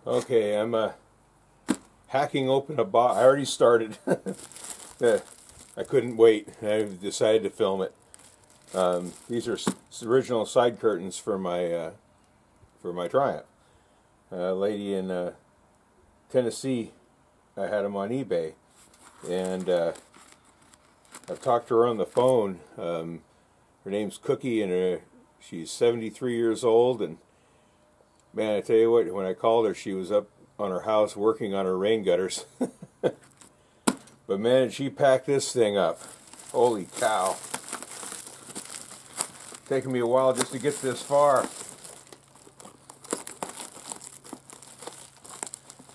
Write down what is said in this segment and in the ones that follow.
Okay, I'm hacking open a box. I already started. I couldn't wait. I decided to film it. These are original side curtains for my Triumph. A lady in Tennessee, I had them on eBay, and I've talked to her on the phone. Her name's Cookie, and she's 73 years old, and man, I tell you what, when I called her, she was up on her house working on her rain gutters. But man, did she pack this thing up. Holy cow. Taking me a while just to get this far.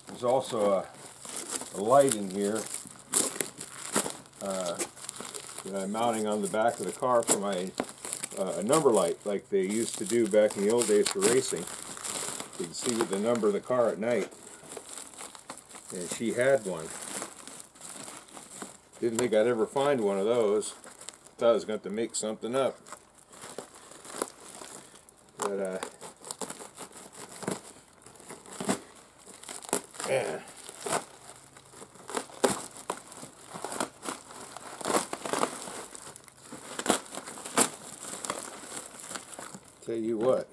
There's also a light in here that I'm mounting on the back of the car for my a number light, like they used to do back in the old days for racing. You can see the number of the car at night. And she had one. Didn't think I'd ever find one of those. Thought I was going to make something up. But, yeah. Tell you what.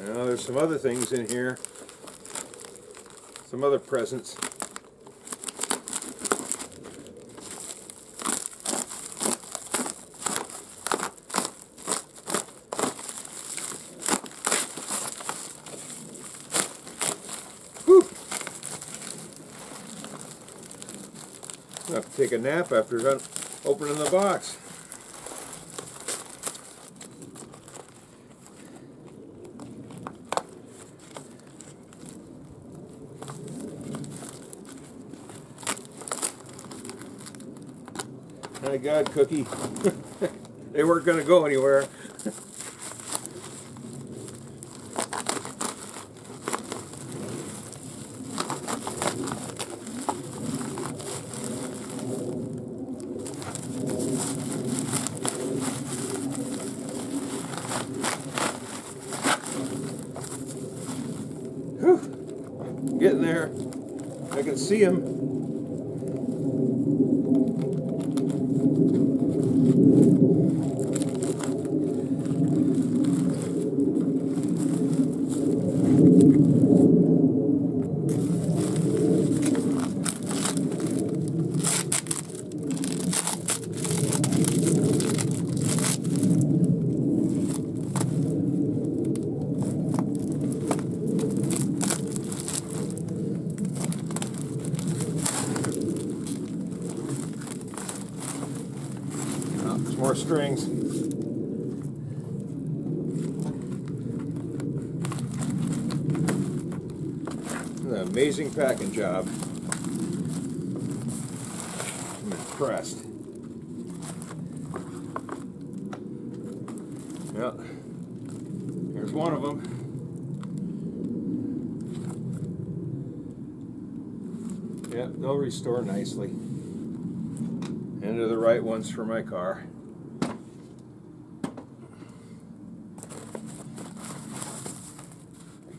Now there's some other things in here, some other presents. Whew. I'll have to take a nap after opening the box. My God, Cookie. They weren't going to go anywhere. Whew. Getting there. I can see him. More strings. An amazing packing job. I'm impressed. Well, here's one of them. Yep, they'll restore nicely. And they're the right ones for my car.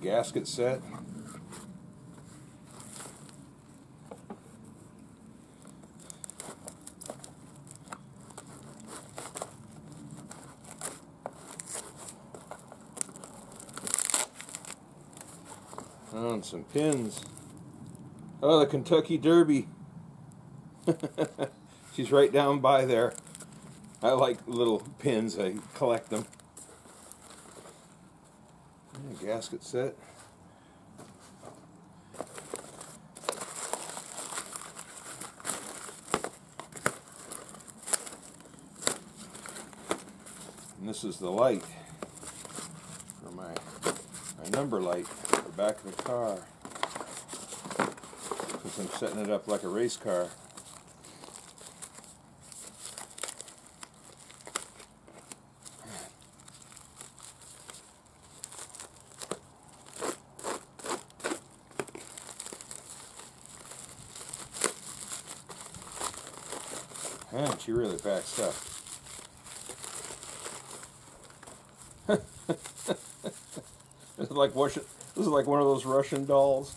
Gasket set. Oh, and some pins. Oh, the Kentucky Derby. She's right down by there. I like little pins. I collect them. Gasket set. And this is the light for my number light for the back of the car, because I'm setting it up like a race car. Man, she really packs stuff. This is like one of those Russian dolls.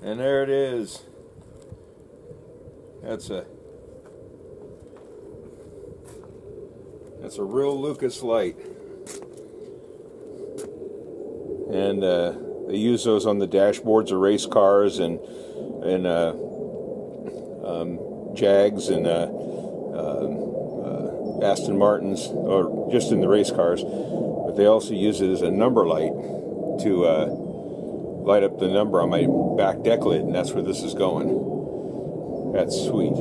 And there it is. That's a real Lucas light. And they use those on the dashboards of race cars and Jags and Aston Martins, or just in the race cars. But they also use it as a number light to light up the number on my back deck lid, and that's where this is going. That's sweet.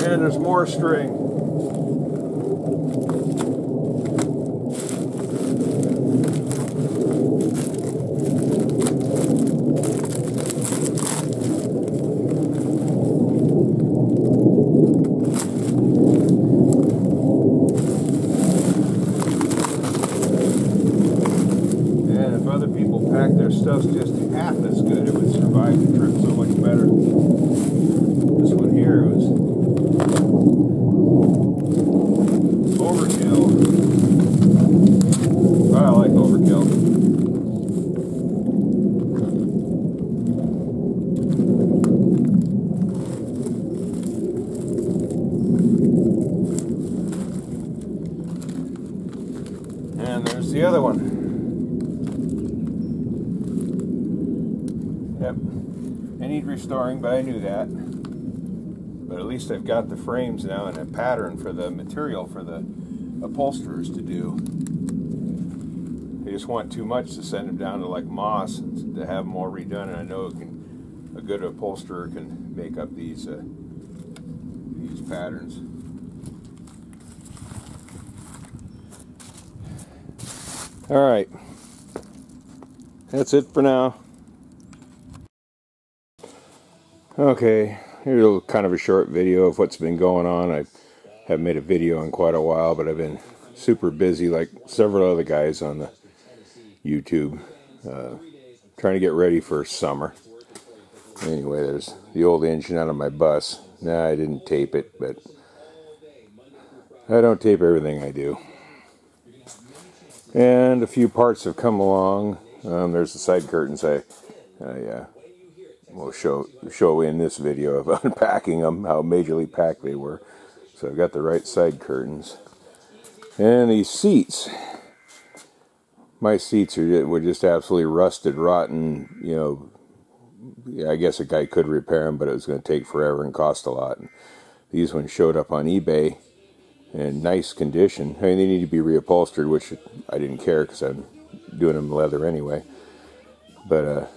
And there's more string. Other people pack their stuff just half as good, it would survive the trip so much better. This one here was overkill. But I like overkill. And there's the other one. Yep, they need restoring, but I knew that. But at least I've got the frames now and a pattern for the material for the upholsterers to do. They just want too much to send them down to like Moss to have them all redone, and I know a good upholsterer can make up these patterns. All right, that's it for now. Okay, here's a kind of a short video of what's been going on. I haven't made a video in quite a while, but I've been super busy like several other guys on the YouTube, trying to get ready for summer. Anyway, there's the old engine out of my bus. Nah, I didn't tape it, but I don't tape everything I do. And a few parts have come along. There's the side curtains we'll show in this video of unpacking them, how majorly packed they were. So I've got the right side curtains. And these seats. My seats were just absolutely rusted, rotten. You know, I guess a guy could repair them, but it was going to take forever and cost a lot. And these ones showed up on eBay in nice condition. I mean, they need to be reupholstered, which I didn't care because I'm doing them leather anyway. But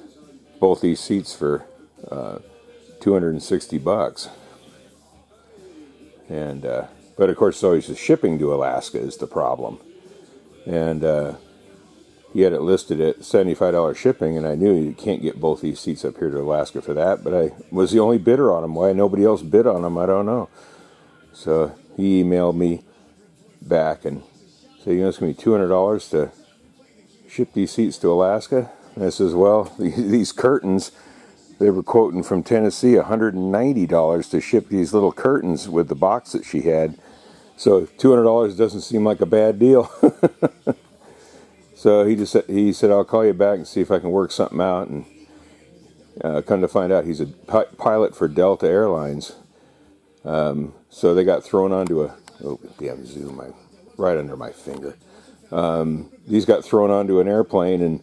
both these seats for $260, and but of course, it's always the shipping to Alaska is the problem. And he had it listed at $75 shipping, and I knew you can't get both these seats up here to Alaska for that. But I was the only bidder on them. Why nobody else bid on them, I don't know. So he emailed me back and said, "You know, it's going to be $200 to ship these seats to Alaska." And I says, "Well, these curtains, they were quoting from Tennessee $190 to ship these little curtains with the box that she had. So $200 doesn't seem like a bad deal." So he said, "I'll call you back and see if I can work something out." And come to find out, he's a pilot for Delta Airlines. So they got thrown onto a, oh, damn zoom, right under my finger. These got thrown onto an airplane and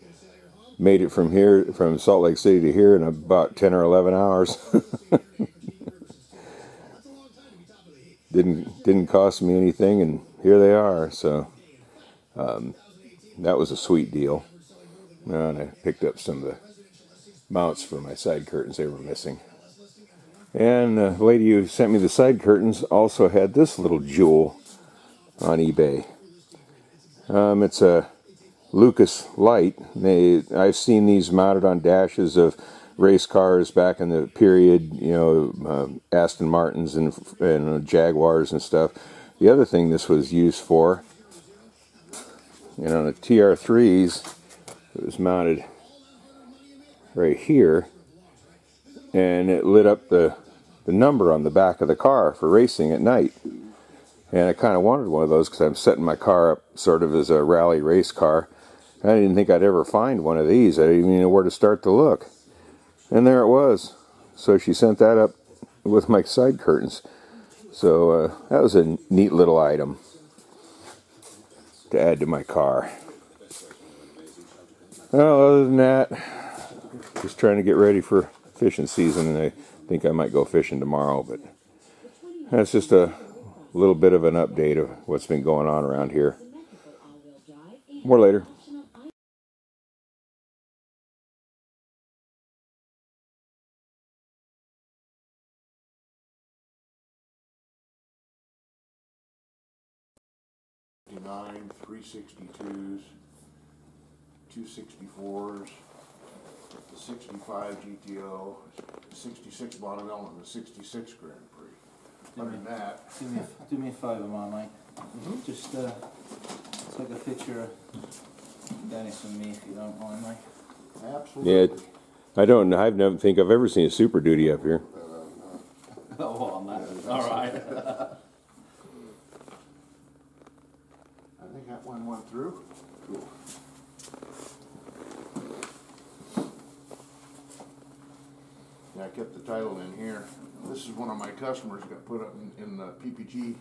made it from here, from Salt Lake City to here in about 10 or 11 hours. Didn't cost me anything, and here they are. So that was a sweet deal. And I picked up some of the mounts for my side curtains they were missing. And the lady who sent me the side curtains also had this little jewel on eBay. It's a Lucas Light. I've seen these mounted on dashes of race cars back in the period, you know, Aston Martins and Jaguars and stuff. The other thing this was used for, you know, the tr3s, it was mounted right here, and it lit up the number on the back of the car for racing at night. And I kind of wanted one of those because I'm setting my car up sort of as a rally race car. I didn't think I'd ever find one of these. I didn't even know where to start to look. And there it was. So she sent that up with my side curtains. So that was a neat little item to add to my car. Well, other than that, just trying to get ready for fishing season, and I think I might go fishing tomorrow, but that's just a little bit of an update of what's been going on around here. More later. '59, 362s, 264s, the 65 GTO, 66 Bonneville, and the 66 Grand Prix. Other than that, do me a favour, mate. Just take a picture of Dennis and me, if you don't mind, mate. absolutely. Yeah, I don't think I've ever seen a Super Duty up here. Oh, on that. All right. I think that one went through. Cool. Yeah, I kept the title in here. This is one of my customers got put up in the PPG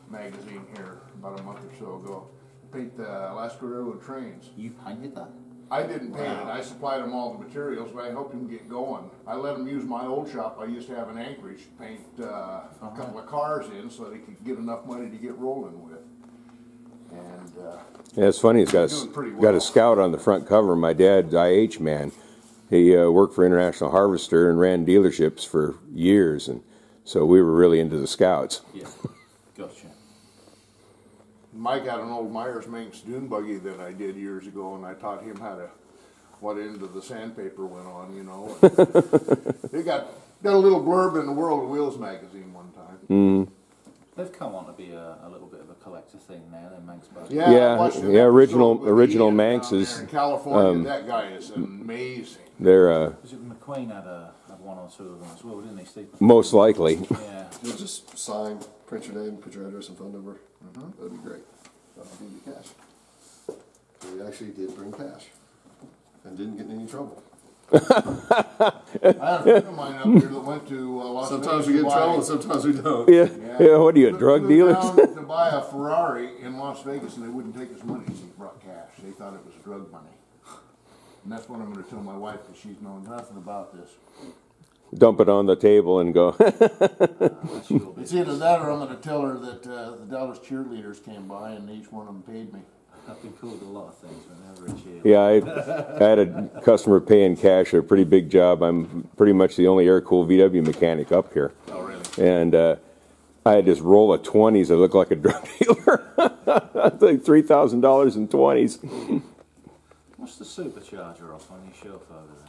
magazine here about a month or so ago. Paint the Alaska Railroad trains. You painted that? I didn't paint it. I supplied them all the materials, but I helped him get going. I let him use my old shop. I used to have an Anchorage to paint a couple of cars in so they could get enough money to get rolling with. And yeah, it's funny. It's got a scout on the front cover. My dad's IH man. He worked for International Harvester and ran dealerships for years, and so we were really into the scouts. Yeah, gotcha. Mike had an old Myers Manx dune buggy that I did years ago, and I taught him how to, what end of the sandpaper went on, you know. They got a little blurb in the World of Wheels magazine one time. Mm-hmm. They've come on to be a little bit of a collector thing now, then Manx buggies. Yeah, original Manxes. In California, that guy is amazing. They're Was it McQueen had one or two of them as well, didn't they, Steve? most likely. Yeah. You'll just sign, print your name, put your address and phone number. That'd be great. I'll give you cash. So we actually did bring cash and didn't get in any trouble. I had a friend of mine up here that went to Las Vegas. Sometimes we get in trouble and sometimes we don't. Yeah. What are you, a drug dealer? Down to buy a Ferrari in Las Vegas, and they wouldn't take his money. He brought cash. They thought it was drug money. And that's what I'm going to tell my wife, because she's known nothing about this. Dump it on the table and go. It's either that or I'm going to tell her that the Dallas cheerleaders came by and each one of them paid me. I've been called a lot of things, but never a cheerleader. Yeah, I had a customer paying cash at a pretty big job. I'm pretty much the only air-cooled VW mechanic up here. Oh, really? And I had this roll of 20s that looked like a drug dealer. That's like $3,000 in 20s. What's the supercharger off on your shelf over there?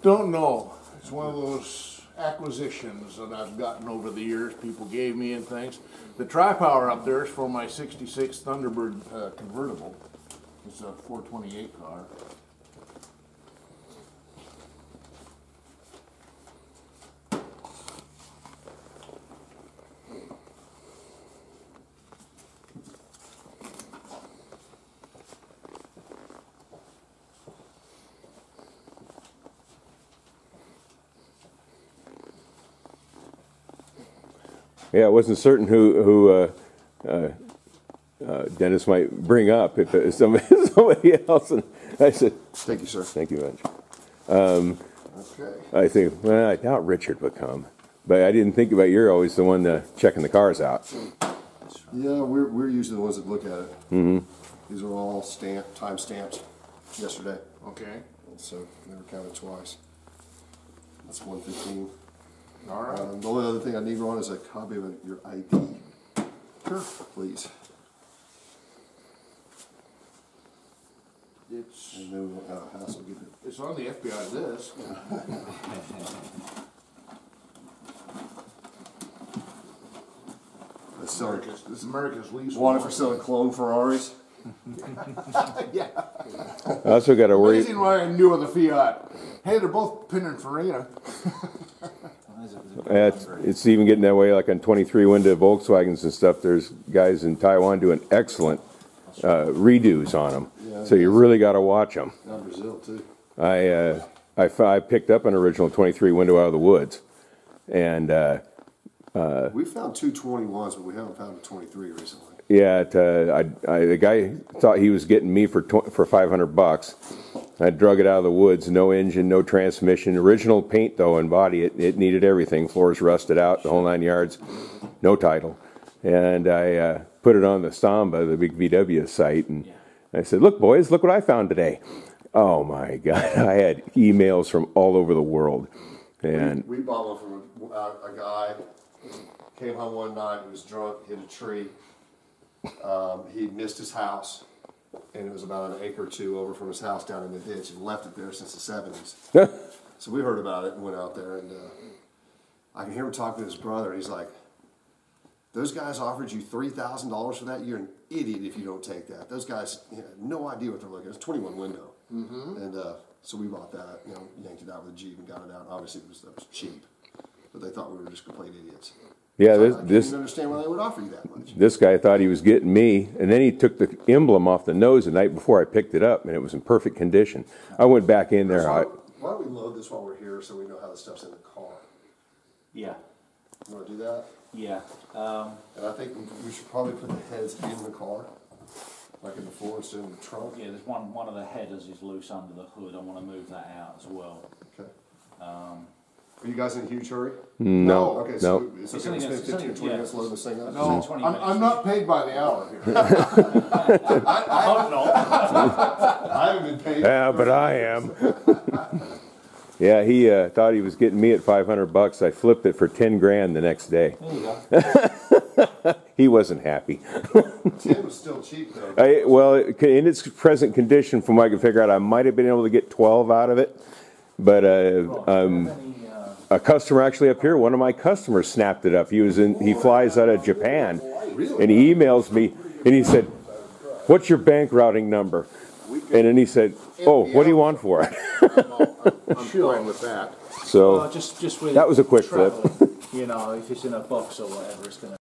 Don't know. It's one of those acquisitions that I've gotten over the years. People gave me and things. The tri-power up there is for my 66 Thunderbird convertible. It's a 428 car. Yeah, I wasn't certain who Dennis might bring up if it was somebody else. And I said, Thank you, sir. "Thank you much." Okay. I think, well, I doubt Richard would come, but I didn't think about you're always the one checking the cars out. Yeah, we're usually the ones that look at it. Mm-hmm. These are all time stamped yesterday. Okay. So they were counted twice. That's 115. All right. The only other thing I need, Ron, is a copy of your ID. Sure. Please. It's And then we won't have a hassle getting it. it's on the FBI list. It's selling, It's America's least wanted for selling clone Ferraris. Yeah. I also got to worry. Amazing why I knew of the Fiat. Hey, they're both Pininfarina. It's even getting that way, like on 23 window Volkswagens and stuff. There's guys in Taiwan doing excellent redos on them. Yeah, So you really got to watch them. Down Brazil too. I picked up an original 23 window out of the woods, and We found two 21s, but we haven't found a 23 recently. yeah, the guy thought he was getting me for $500. I drug it out of the woods. No engine, no transmission. Original paint though and body. It needed everything. Floors rusted out, the whole 9 yards. No title, and I put it on the Samba, the big VW site, and I said, "Look, boys, look what I found today." Oh my God! I had emails from all over the world, and We bought one from a guy. Came home one night. He was drunk. Hit a tree. He missed his house, and it was about an acre or two over from his house down in the ditch, and left it there since the 70s. So we heard about it and went out there, and I can hear him talking to his brother. He's like, "Those guys offered you $3,000 for that. You're an idiot if you don't take that. Those guys have no idea what they're looking at. It's 21 window." And so we bought that, yanked it out with a Jeep and got it out. Obviously, that was cheap, but they thought we were just complete idiots. yeah, So I can't this even understand why they would offer you that much. this guy thought he was getting me, and then he took the emblem off the nose the night before I picked it up, and it was in perfect condition. I went back in there. Why don't we load this while we're here so we know how the stuff's in the car? Yeah, You want to do that? yeah. And I think we should probably put the heads in the car, like in the floor instead of the trunk. Yeah, there's one of the headers is loose under the hood. I want to move that out as well. Okay. Are you guys in a huge hurry? No, Okay, no. so it's It's going only to gonna- spend 15 or 20 yeah, minutes loading this thing up? No, 20 I'm minutes. not paid by the hour here. I hope not. I haven't been paid. Yeah, but I am. Yeah, he thought he was getting me at $500. I flipped it for 10 grand the next day. There you go. He wasn't happy. 10 was still cheap though. Well, in its present condition, from what I can figure out, I might have been able to get 12 out of it. But a customer actually up here, one of my customers snapped it up. He flies out of Japan, and he emails me, and he said, "What's your bank routing number?" And then he said, "Oh, what do you want for it?" I'm fine with that. So Well, just with that was a quick flip. travel, if it's in a box or whatever, it's going to